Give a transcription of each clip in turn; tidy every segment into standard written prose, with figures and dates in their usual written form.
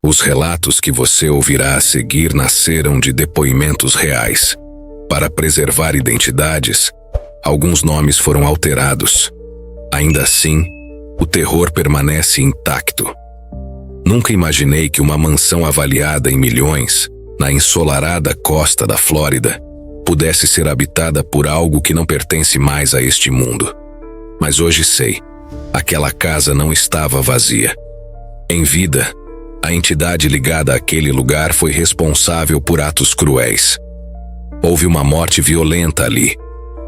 Os relatos que você ouvirá a seguir nasceram de depoimentos reais. Para preservar identidades, alguns nomes foram alterados. Ainda assim, o terror permanece intacto. Nunca imaginei que uma mansão avaliada em milhões, na ensolarada costa da Flórida, pudesse ser habitada por algo que não pertence mais a este mundo. Mas hoje sei, aquela casa não estava vazia. Em vida, a entidade ligada àquele lugar foi responsável por atos cruéis. Houve uma morte violenta ali.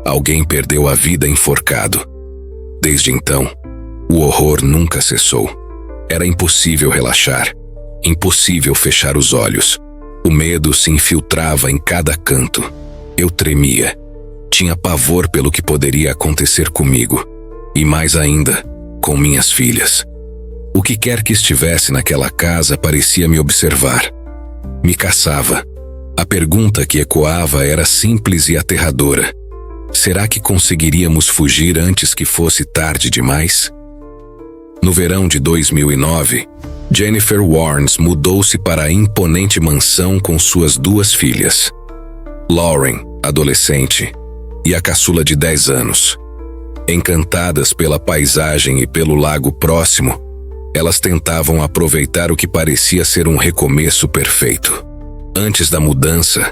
Alguém perdeu a vida enforcado. Desde então, o horror nunca cessou. Era impossível relaxar, impossível fechar os olhos. O medo se infiltrava em cada canto. Eu tremia. Tinha pavor pelo que poderia acontecer comigo. E mais ainda, com minhas filhas. O que quer que estivesse naquela casa parecia me observar. Me caçava. A pergunta que ecoava era simples e aterradora. Será que conseguiríamos fugir antes que fosse tarde demais? No verão de 2009, Jennifer Warnes mudou-se para a imponente mansão com suas 2 filhas. Lauren, adolescente, e a caçula de 10 anos. Encantadas pela paisagem e pelo lago próximo, elas tentavam aproveitar o que parecia ser um recomeço perfeito. Antes da mudança,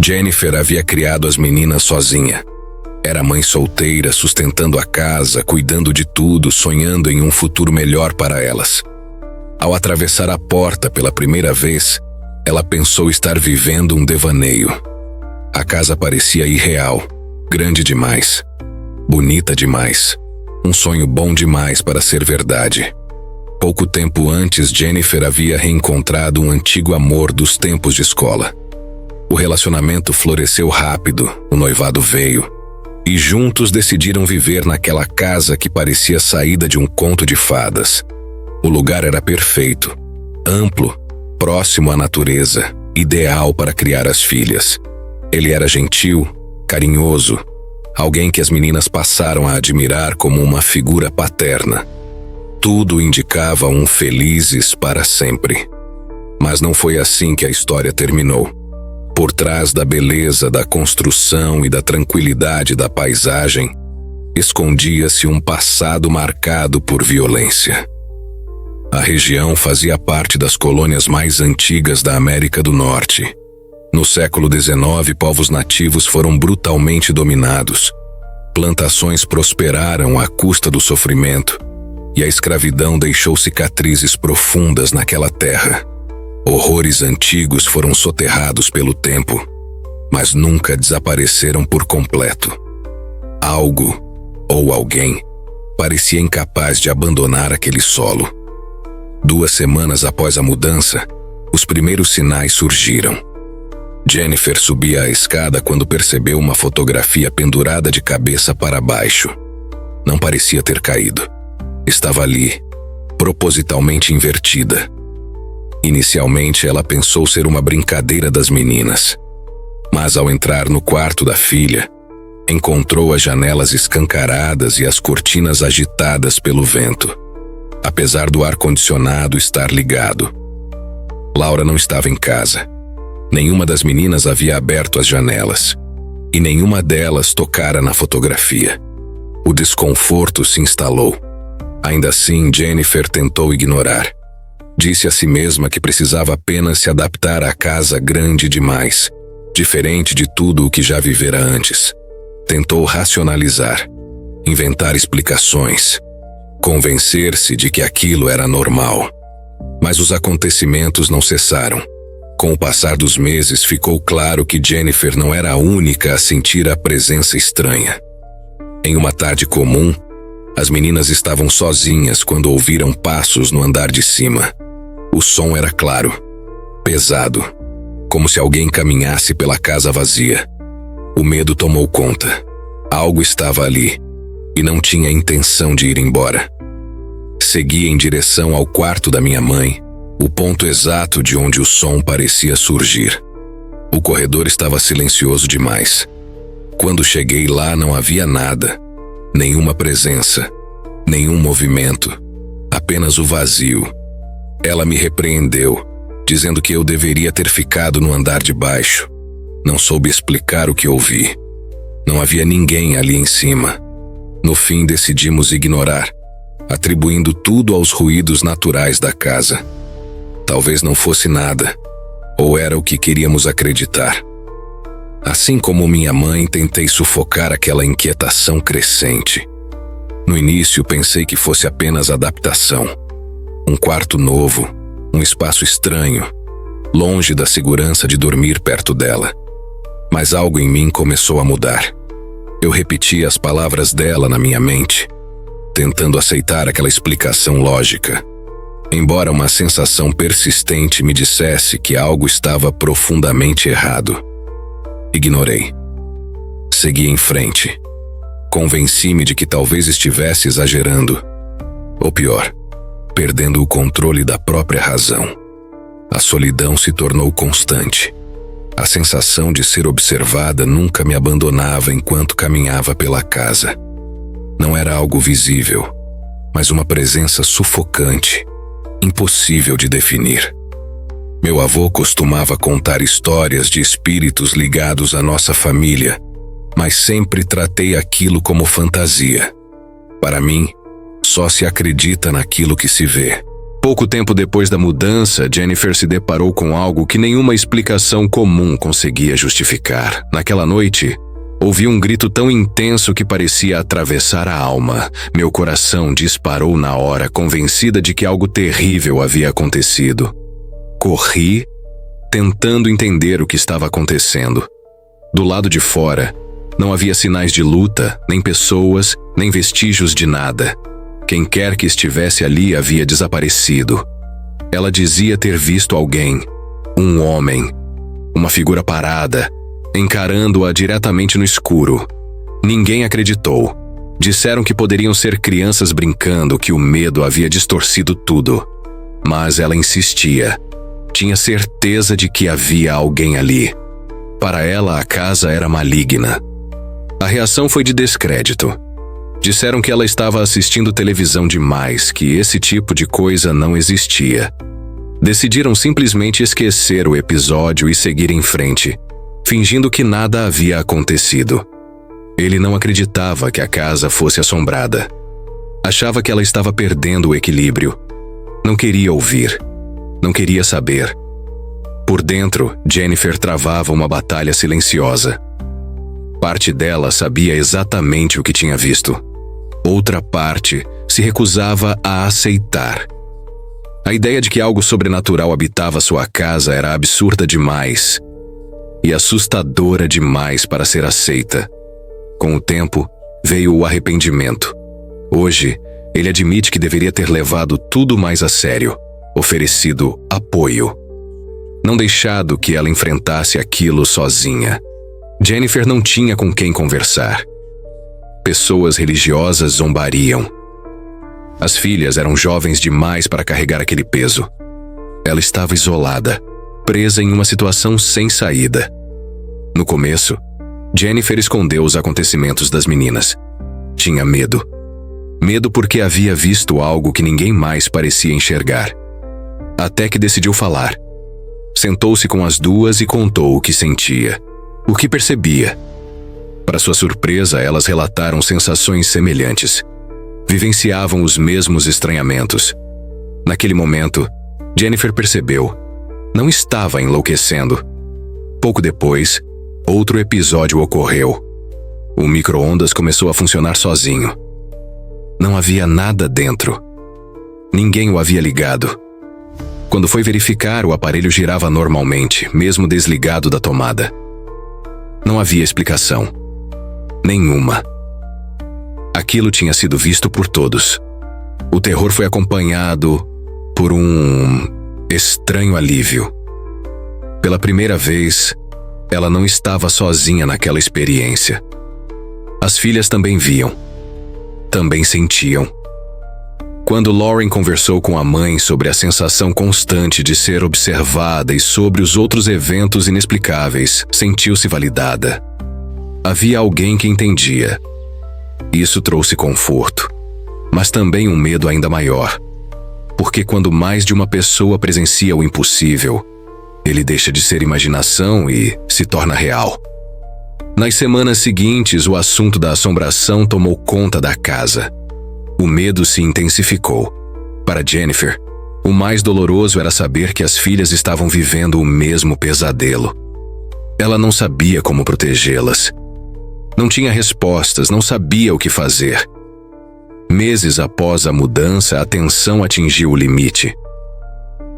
Jennifer havia criado as meninas sozinha. Era mãe solteira, sustentando a casa, cuidando de tudo, sonhando em um futuro melhor para elas. Ao atravessar a porta pela primeira vez, ela pensou estar vivendo um devaneio. A casa parecia irreal, grande demais, bonita demais, um sonho bom demais para ser verdade. Pouco tempo antes, Jennifer havia reencontrado um antigo amor dos tempos de escola. O relacionamento floresceu rápido, o noivado veio, e juntos decidiram viver naquela casa que parecia saída de um conto de fadas. O lugar era perfeito, amplo, próximo à natureza, ideal para criar as filhas. Ele era gentil, carinhoso, alguém que as meninas passaram a admirar como uma figura paterna. Tudo indicava um felizes para sempre. Mas não foi assim que a história terminou. Por trás da beleza da construção e da tranquilidade da paisagem, escondia-se um passado marcado por violência. A região fazia parte das colônias mais antigas da América do Norte. No século XIX, povos nativos foram brutalmente dominados. Plantações prosperaram à custa do sofrimento, e a escravidão deixou cicatrizes profundas naquela terra. Horrores antigos foram soterrados pelo tempo, mas nunca desapareceram por completo. Algo, ou alguém, parecia incapaz de abandonar aquele solo. 2 semanas após a mudança, os primeiros sinais surgiram. Jennifer subia a escada quando percebeu uma fotografia pendurada de cabeça para baixo. Não parecia ter caído. Estava ali, propositalmente invertida. Inicialmente, ela pensou ser uma brincadeira das meninas. Mas ao entrar no quarto da filha, encontrou as janelas escancaradas e as cortinas agitadas pelo vento, apesar do ar-condicionado estar ligado. Laura não estava em casa. Nenhuma das meninas havia aberto as janelas, e nenhuma delas tocara na fotografia. O desconforto se instalou. Ainda assim, Jennifer tentou ignorar. Disse a si mesma que precisava apenas se adaptar à casa grande demais, diferente de tudo o que já vivera antes. Tentou racionalizar, inventar explicações, convencer-se de que aquilo era normal. Mas os acontecimentos não cessaram. Com o passar dos meses, ficou claro que Jennifer não era a única a sentir a presença estranha. Em uma tarde comum, as meninas estavam sozinhas quando ouviram passos no andar de cima. O som era claro, pesado, como se alguém caminhasse pela casa vazia. O medo tomou conta. Algo estava ali, e não tinha intenção de ir embora. Segui em direção ao quarto da minha mãe, o ponto exato de onde o som parecia surgir. O corredor estava silencioso demais. Quando cheguei lá, não havia nada, nenhuma presença, nenhum movimento, apenas o vazio. Ela me repreendeu, dizendo que eu deveria ter ficado no andar de baixo. Não soube explicar o que ouvi. Não havia ninguém ali em cima. No fim, decidimos ignorar, atribuindo tudo aos ruídos naturais da casa. Talvez não fosse nada, ou era o que queríamos acreditar. Assim como minha mãe, tentei sufocar aquela inquietação crescente. No início, pensei que fosse apenas adaptação. Um quarto novo, um espaço estranho, longe da segurança de dormir perto dela. Mas algo em mim começou a mudar. Eu repetia as palavras dela na minha mente, tentando aceitar aquela explicação lógica. Embora uma sensação persistente me dissesse que algo estava profundamente errado. Ignorei. Segui em frente. Convenci-me de que talvez estivesse exagerando. Ou pior, perdendo o controle da própria razão. A solidão se tornou constante. A sensação de ser observada nunca me abandonava enquanto caminhava pela casa. Não era algo visível, mas uma presença sufocante, impossível de definir. Meu avô costumava contar histórias de espíritos ligados à nossa família, mas sempre tratei aquilo como fantasia. Para mim, só se acredita naquilo que se vê. Pouco tempo depois da mudança, Jennifer se deparou com algo que nenhuma explicação comum conseguia justificar. Naquela noite, ouvi um grito tão intenso que parecia atravessar a alma. Meu coração disparou na hora, convencida de que algo terrível havia acontecido. Corri, tentando entender o que estava acontecendo. Do lado de fora, não havia sinais de luta, nem pessoas, nem vestígios de nada. Quem quer que estivesse ali havia desaparecido. Ela dizia ter visto alguém, um homem, uma figura parada, encarando-a diretamente no escuro. Ninguém acreditou. Disseram que poderiam ser crianças brincando, que o medo havia distorcido tudo. Mas ela insistia. Tinha certeza de que havia alguém ali. Para ela, a casa era maligna. A reação foi de descrédito. Disseram que ela estava assistindo televisão demais, que esse tipo de coisa não existia. Decidiram simplesmente esquecer o episódio e seguir em frente, fingindo que nada havia acontecido. Ele não acreditava que a casa fosse assombrada. Achava que ela estava perdendo o equilíbrio. Não queria ouvir. Não queria saber. Por dentro, Jennifer travava uma batalha silenciosa. Parte dela sabia exatamente o que tinha visto. Outra parte se recusava a aceitar. A ideia de que algo sobrenatural habitava sua casa era absurda demais e assustadora demais para ser aceita. Com o tempo, veio o arrependimento. Hoje, ele admite que deveria ter levado tudo mais a sério, oferecido apoio. Não deixado que ela enfrentasse aquilo sozinha. Jennifer não tinha com quem conversar. Pessoas religiosas zombariam. As filhas eram jovens demais para carregar aquele peso. Ela estava isolada, presa em uma situação sem saída. No começo, Jennifer escondeu os acontecimentos das meninas. Tinha medo. Medo porque havia visto algo que ninguém mais parecia enxergar. Até que decidiu falar. Sentou-se com as duas e contou o que sentia, o que percebia. Para sua surpresa, elas relataram sensações semelhantes. Vivenciavam os mesmos estranhamentos. Naquele momento, Jennifer percebeu. Não estava enlouquecendo. Pouco depois, outro episódio ocorreu. O micro-ondas começou a funcionar sozinho. Não havia nada dentro. Ninguém o havia ligado. Quando foi verificar, o aparelho girava normalmente, mesmo desligado da tomada. Não havia explicação. Nenhuma. Aquilo tinha sido visto por todos. O terror foi acompanhado por um estranho alívio. Pela primeira vez, ela não estava sozinha naquela experiência. As filhas também viam. Também sentiam. Quando Lauren conversou com a mãe sobre a sensação constante de ser observada e sobre os outros eventos inexplicáveis, sentiu-se validada. Havia alguém que entendia. Isso trouxe conforto, mas também um medo ainda maior. porque quando mais de uma pessoa presencia o impossível, ele deixa de ser imaginação e se torna real. Nas semanas seguintes, o assunto da assombração tomou conta da casa. O medo se intensificou. Para Jennifer, o mais doloroso era saber que as filhas estavam vivendo o mesmo pesadelo. Ela não sabia como protegê-las. Não tinha respostas, não sabia o que fazer. Meses após a mudança, a tensão atingiu o limite.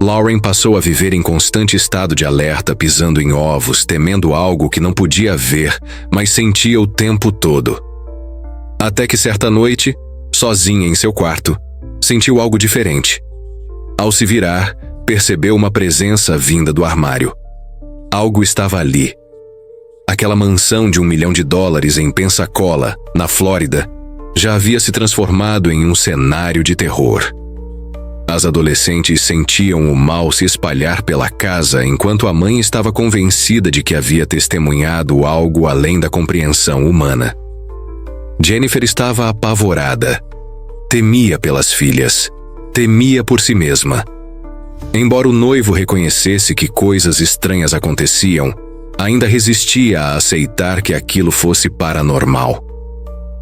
Lauren passou a viver em constante estado de alerta, pisando em ovos, temendo algo que não podia ver, mas sentia o tempo todo. Até que certa noite, sozinha em seu quarto, sentiu algo diferente. Ao se virar, percebeu uma presença vinda do armário. Algo estava ali. Aquela mansão de $1 milhão em Pensacola, na Flórida, já havia se transformado em um cenário de terror. As adolescentes sentiam o mal se espalhar pela casa enquanto a mãe estava convencida de que havia testemunhado algo além da compreensão humana. Jennifer estava apavorada. Temia pelas filhas. Temia por si mesma. Embora o noivo reconhecesse que coisas estranhas aconteciam, ainda resistia a aceitar que aquilo fosse paranormal.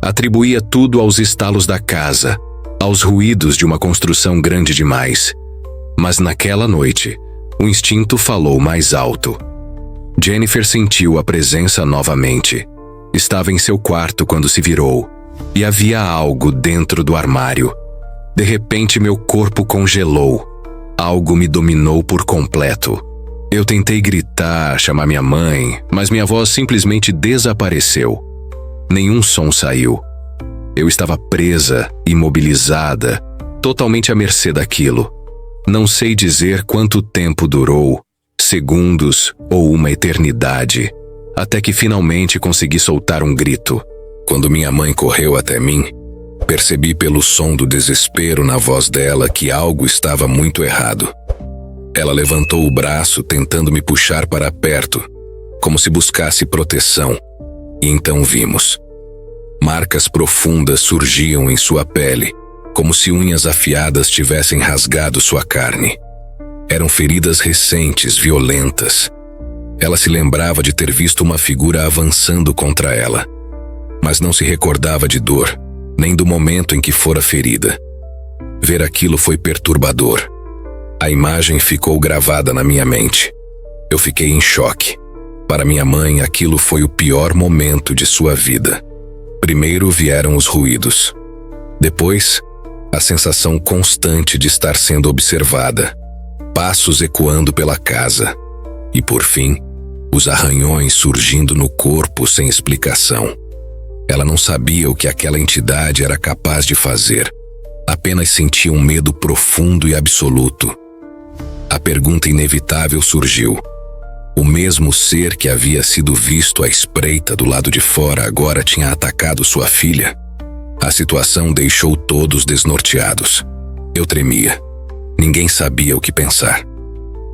Atribuía tudo aos estalos da casa, aos ruídos de uma construção grande demais. Mas naquela noite, o instinto falou mais alto. Jennifer sentiu a presença novamente. Estava em seu quarto quando se virou, e havia algo dentro do armário. De repente, meu corpo congelou. Algo me dominou por completo. Eu tentei gritar, chamar minha mãe, mas minha voz simplesmente desapareceu. Nenhum som saiu. Eu estava presa, imobilizada, totalmente à mercê daquilo. Não sei dizer quanto tempo durou, segundos ou uma eternidade, até que finalmente consegui soltar um grito. Quando minha mãe correu até mim, percebi pelo som do desespero na voz dela que algo estava muito errado. Ela levantou o braço tentando me puxar para perto, como se buscasse proteção, e então vimos. Marcas profundas surgiam em sua pele, como se unhas afiadas tivessem rasgado sua carne. Eram feridas recentes, violentas. Ela se lembrava de ter visto uma figura avançando contra ela, mas não se recordava de dor, nem do momento em que fora ferida. Ver aquilo foi perturbador. A imagem ficou gravada na minha mente. Eu fiquei em choque. Para minha mãe, aquilo foi o pior momento de sua vida. Primeiro vieram os ruídos. Depois, a sensação constante de estar sendo observada. Passos ecoando pela casa. E por fim, os arranhões surgindo no corpo sem explicação. Ela não sabia o que aquela entidade era capaz de fazer. Apenas sentia um medo profundo e absoluto. A pergunta inevitável surgiu. O mesmo ser que havia sido visto à espreita do lado de fora agora tinha atacado sua filha? A situação deixou todos desnorteados. Eu tremia. Ninguém sabia o que pensar.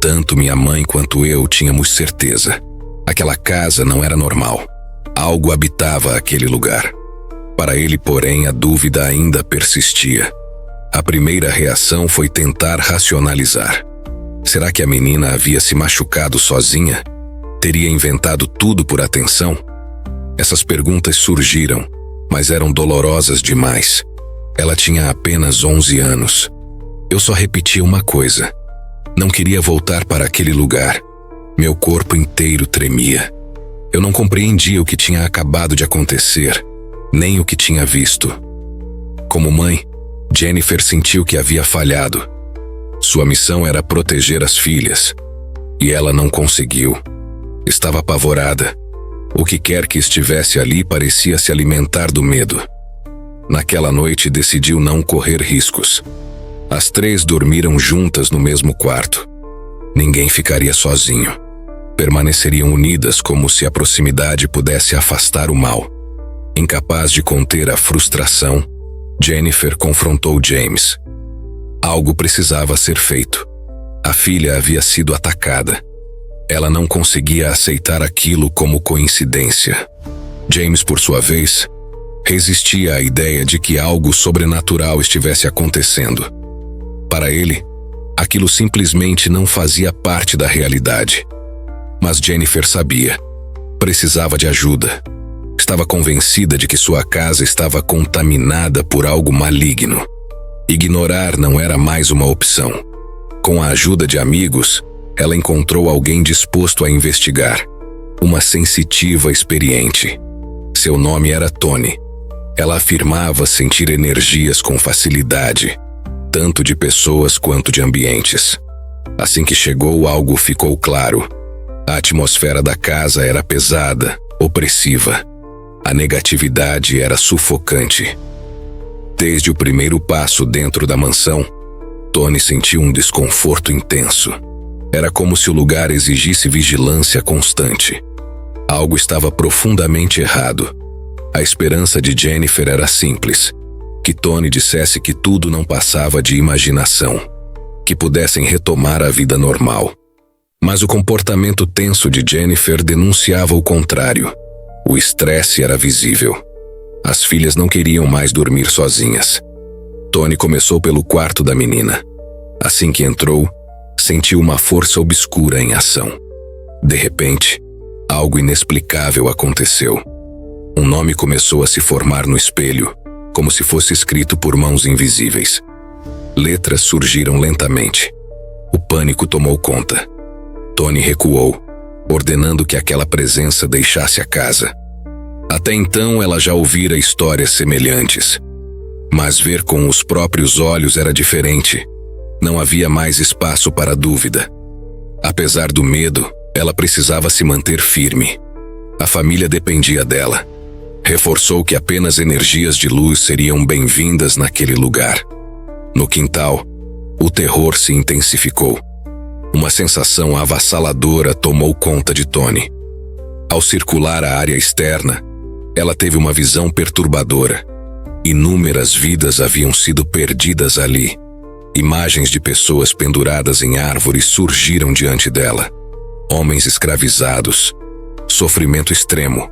Tanto minha mãe quanto eu tínhamos certeza. Aquela casa não era normal. Algo habitava aquele lugar. Para ele, porém, a dúvida ainda persistia. A primeira reação foi tentar racionalizar. Será que a menina havia se machucado sozinha? Teria inventado tudo por atenção? Essas perguntas surgiram, mas eram dolorosas demais. Ela tinha apenas 11 anos. Eu só repetia uma coisa. Não queria voltar para aquele lugar. Meu corpo inteiro tremia. Eu não compreendia o que tinha acabado de acontecer, nem o que tinha visto. Como mãe, Jennifer sentiu que havia falhado. Sua missão era proteger as filhas, e ela não conseguiu. Estava apavorada. O que quer que estivesse ali parecia se alimentar do medo. Naquela noite decidiu não correr riscos. As 3 dormiram juntas no mesmo quarto. Ninguém ficaria sozinho. Permaneceriam unidas como se a proximidade pudesse afastar o mal. Incapaz de conter a frustração, Jennifer confrontou James. Algo precisava ser feito. A filha havia sido atacada. Ela não conseguia aceitar aquilo como coincidência. James, por sua vez, resistia à ideia de que algo sobrenatural estivesse acontecendo. Para ele, aquilo simplesmente não fazia parte da realidade. Mas Jennifer sabia. Precisava de ajuda. Estava convencida de que sua casa estava contaminada por algo maligno. Ignorar não era mais uma opção. Com a ajuda de amigos, ela encontrou alguém disposto a investigar. Uma sensitiva experiente. Seu nome era Tony. Ela afirmava sentir energias com facilidade, tanto de pessoas quanto de ambientes. Assim que chegou, algo ficou claro. A atmosfera da casa era pesada, opressiva. A negatividade era sufocante. Desde o primeiro passo dentro da mansão, Tony sentiu um desconforto intenso. Era como se o lugar exigisse vigilância constante. Algo estava profundamente errado. A esperança de Jennifer era simples: que Tony dissesse que tudo não passava de imaginação, que pudessem retomar a vida normal. Mas o comportamento tenso de Jennifer denunciava o contrário. O estresse era visível. As filhas não queriam mais dormir sozinhas. Tony começou pelo quarto da menina. Assim que entrou, sentiu uma força obscura em ação. De repente, algo inexplicável aconteceu. Um nome começou a se formar no espelho, como se fosse escrito por mãos invisíveis. Letras surgiram lentamente. O pânico tomou conta. Tony recuou, ordenando que aquela presença deixasse a casa. Até então ela já ouvira histórias semelhantes. Mas ver com os próprios olhos era diferente. Não havia mais espaço para dúvida. Apesar do medo, ela precisava se manter firme. A família dependia dela. Reforçou que apenas energias de luz seriam bem-vindas naquele lugar. No quintal, o terror se intensificou. Uma sensação avassaladora tomou conta de Tony. Ao circular a área externa, ela teve uma visão perturbadora. Inúmeras vidas haviam sido perdidas ali. Imagens de pessoas penduradas em árvores surgiram diante dela. Homens escravizados. Sofrimento extremo.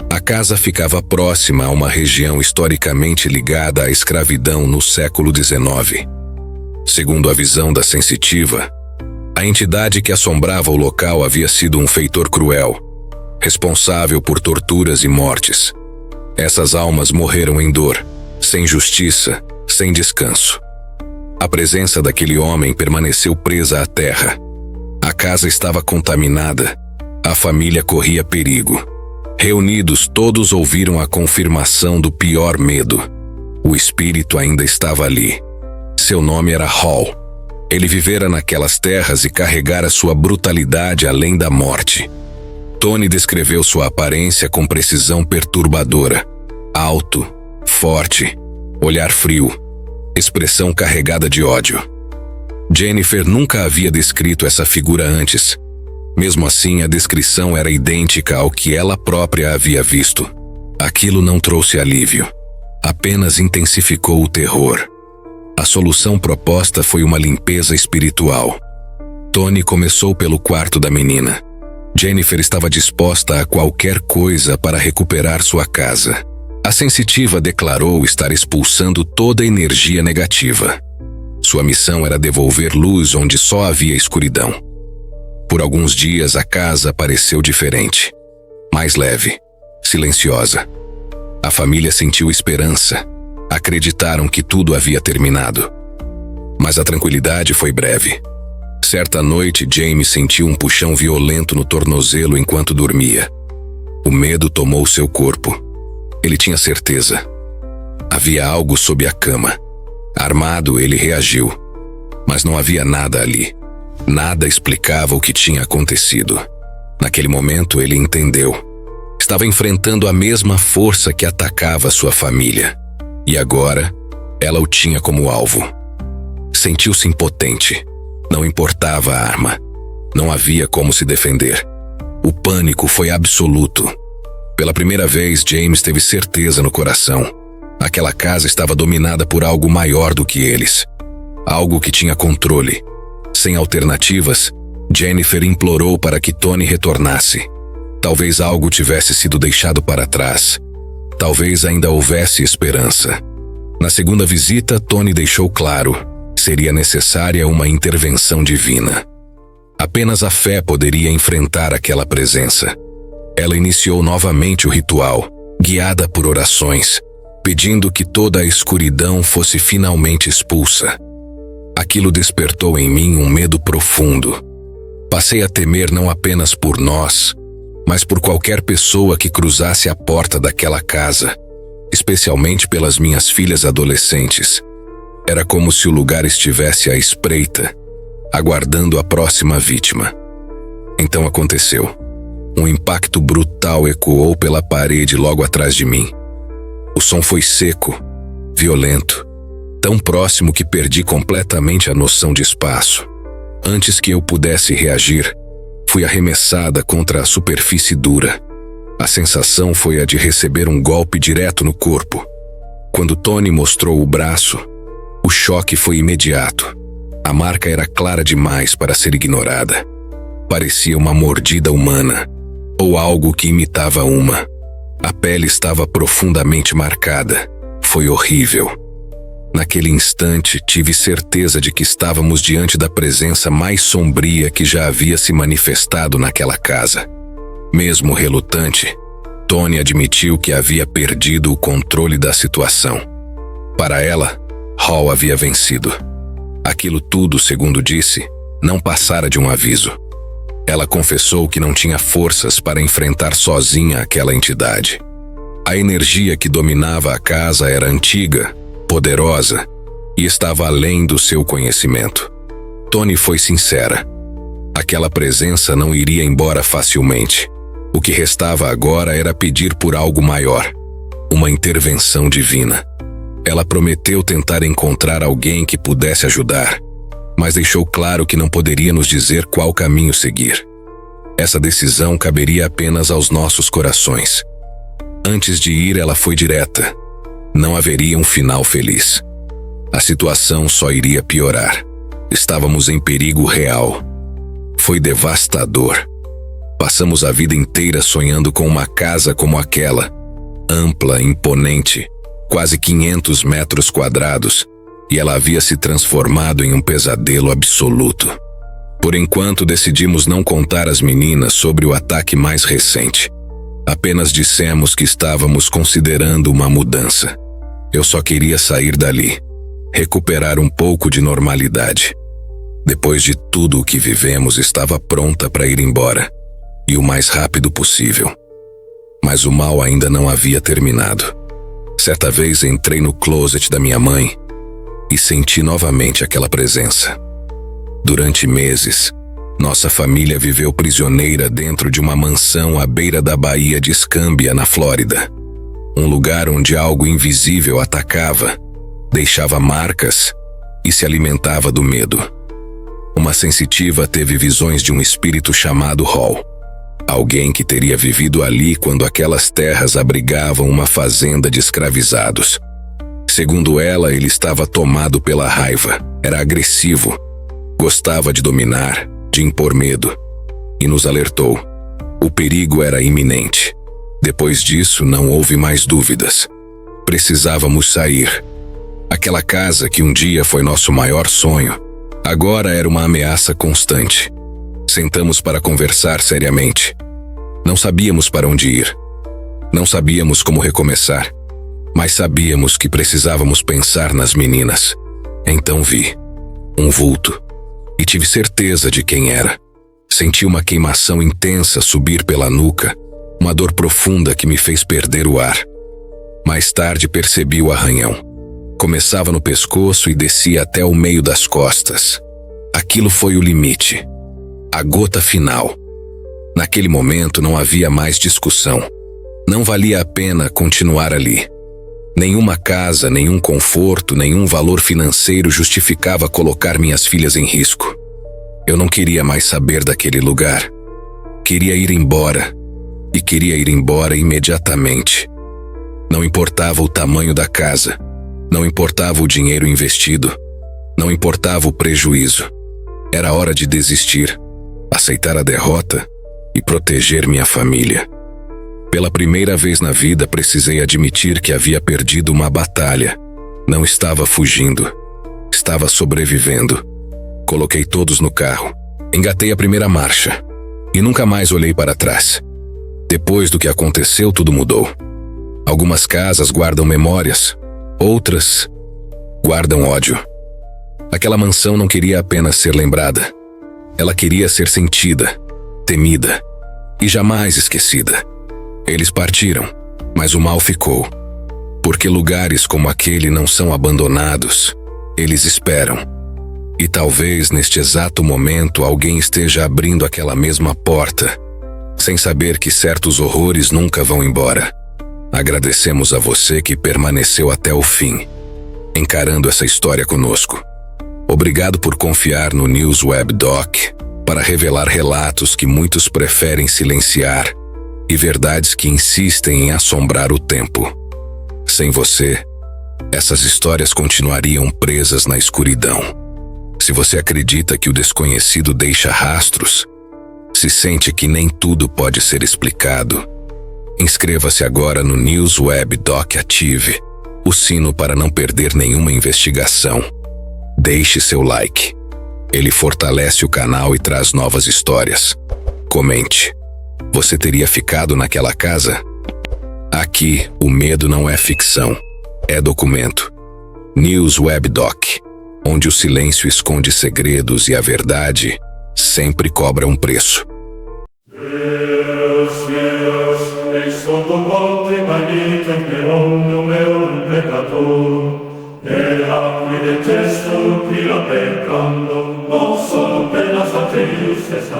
A casa ficava próxima a uma região historicamente ligada à escravidão no século XIX. Segundo a visão da sensitiva, a entidade que assombrava o local havia sido um feitor cruel, responsável por torturas e mortes. Essas almas morreram em dor, sem justiça, sem descanso. A presença daquele homem permaneceu presa à terra. A casa estava contaminada. A família corria perigo. Reunidos, todos ouviram a confirmação do pior medo. O espírito ainda estava ali. Seu nome era Hall. Ele vivera naquelas terras e carregara sua brutalidade além da morte. Tony descreveu sua aparência com precisão perturbadora. Alto, forte, olhar frio, expressão carregada de ódio. Jennifer nunca havia descrito essa figura antes. Mesmo assim, a descrição era idêntica ao que ela própria havia visto. Aquilo não trouxe alívio. Apenas intensificou o terror. A solução proposta foi uma limpeza espiritual. Tony começou pelo quarto da menina. Jennifer estava disposta a qualquer coisa para recuperar sua casa. A sensitiva declarou estar expulsando toda a energia negativa. Sua missão era devolver luz onde só havia escuridão. Por alguns dias a casa pareceu diferente. Mais leve, silenciosa. A família sentiu esperança. Acreditaram que tudo havia terminado. Mas a tranquilidade foi breve. Certa noite, James sentiu um puxão violento no tornozelo enquanto dormia. O medo tomou seu corpo. Ele tinha certeza. Havia algo sob a cama. Armado, ele reagiu. Mas não havia nada ali. Nada explicava o que tinha acontecido. Naquele momento, ele entendeu. Estava enfrentando a mesma força que atacava sua família. E agora, ela o tinha como alvo. Sentiu-se impotente. Não importava a arma. Não havia como se defender. O pânico foi absoluto. Pela primeira vez, James teve certeza no coração. Aquela casa estava dominada por algo maior do que eles. Algo que tinha controle. Sem alternativas, Jennifer implorou para que Tony retornasse. Talvez algo tivesse sido deixado para trás. Talvez ainda houvesse esperança. Na segunda visita, Tony deixou claro: seria necessária uma intervenção divina. Apenas a fé poderia enfrentar aquela presença. Ela iniciou novamente o ritual, guiada por orações, pedindo que toda a escuridão fosse finalmente expulsa. Aquilo despertou em mim um medo profundo. Passei a temer não apenas por nós, mas por qualquer pessoa que cruzasse a porta daquela casa, especialmente pelas minhas filhas adolescentes. Era como se o lugar estivesse à espreita, aguardando a próxima vítima. Então aconteceu. Um impacto brutal ecoou pela parede logo atrás de mim. O som foi seco, violento, tão próximo que perdi completamente a noção de espaço. Antes que eu pudesse reagir, fui arremessada contra a superfície dura. A sensação foi a de receber um golpe direto no corpo. Quando Tony mostrou o braço, o choque foi imediato. A marca era clara demais para ser ignorada. Parecia uma mordida humana, ou algo que imitava uma. A pele estava profundamente marcada. Foi horrível. Naquele instante, tive certeza de que estávamos diante da presença mais sombria que já havia se manifestado naquela casa. Mesmo relutante, Tony admitiu que havia perdido o controle da situação. Para ela, Hall havia vencido. Aquilo tudo, segundo disse, não passara de um aviso. Ela confessou que não tinha forças para enfrentar sozinha aquela entidade. A energia que dominava a casa era antiga, poderosa, e estava além do seu conhecimento. Tony foi sincera. Aquela presença não iria embora facilmente. O que restava agora era pedir por algo maior, uma intervenção divina. Ela prometeu tentar encontrar alguém que pudesse ajudar, mas deixou claro que não poderia nos dizer qual caminho seguir. Essa decisão caberia apenas aos nossos corações. Antes de ir, ela foi direta. Não haveria um final feliz. A situação só iria piorar. Estávamos em perigo real. Foi devastador. Passamos a vida inteira sonhando com uma casa como aquela, ampla, imponente, quase 500 metros quadrados, e ela havia se transformado em um pesadelo absoluto. Por enquanto, decidimos não contar às meninas sobre o ataque mais recente. Apenas dissemos que estávamos considerando uma mudança. Eu só queria sair dali, recuperar um pouco de normalidade. Depois de tudo o que vivemos, estava pronta para ir embora, e o mais rápido possível. Mas o mal ainda não havia terminado. Certa vez entrei no closet da minha mãe e senti novamente aquela presença. Durante meses, nossa família viveu prisioneira dentro de uma mansão à beira da Baía de Escambia, na Flórida. Um lugar onde algo invisível atacava, deixava marcas e se alimentava do medo. Uma sensitiva teve visões de um espírito chamado Hall. Alguém que teria vivido ali quando aquelas terras abrigavam uma fazenda de escravizados. Segundo ela, ele estava tomado pela raiva, era agressivo, gostava de dominar, de impor medo, e nos alertou. O perigo era iminente. Depois disso, não houve mais dúvidas. Precisávamos sair. Aquela casa que um dia foi nosso maior sonho, agora era uma ameaça constante. Sentamos para conversar seriamente. Não sabíamos para onde ir. Não sabíamos como recomeçar. Mas sabíamos que precisávamos pensar nas meninas. Então vi um vulto. E tive certeza de quem era. Senti uma queimação intensa subir pela nuca, uma dor profunda que me fez perder o ar. Mais tarde percebi o arranhão. Começava no pescoço e descia até o meio das costas. Aquilo foi o limite. A gota final. Naquele momento não havia mais discussão. Não valia a pena continuar ali. Nenhuma casa, nenhum conforto, nenhum valor financeiro justificava colocar minhas filhas em risco. Eu não queria mais saber daquele lugar. Queria ir embora. E queria ir embora imediatamente. Não importava o tamanho da casa. Não importava o dinheiro investido. Não importava o prejuízo. Era hora de desistir, aceitar a derrota e proteger minha família. Pela primeira vez na vida, precisei admitir que havia perdido uma batalha. Não estava fugindo. estava sobrevivendo. Coloquei todos no carro, engatei a primeira marcha e nunca mais olhei para trás. Depois do que aconteceu, tudo mudou. Algumas casas guardam memórias, outras guardam ódio. Aquela mansão não queria apenas ser lembrada. Ela queria ser sentida, temida e jamais esquecida. Eles partiram, mas o mal ficou. Porque lugares como aquele não são abandonados, eles esperam. E talvez neste exato momento alguém esteja abrindo aquela mesma porta, sem saber que certos horrores nunca vão embora. Agradecemos a você que permaneceu até o fim, encarando essa história conosco. Obrigado por confiar no News Web Doc para revelar relatos que muitos preferem silenciar e verdades que insistem em assombrar o tempo. Sem você, essas histórias continuariam presas na escuridão. Se você acredita que o desconhecido deixa rastros, se sente que nem tudo pode ser explicado, inscreva-se agora no News Web Doc, ative o sino para não perder nenhuma investigação. Deixe seu like. Ele fortalece o canal e traz novas histórias. Comente. Você teria ficado naquela casa? Aqui, o medo não é ficção, é documento. News Web Doc, onde o silêncio esconde segredos e a verdade sempre cobra um preço. Deus, eis sotto ponte maldito per ogni meo peccator, e l'acqui detesto qui la peccando, non solo per la sateius est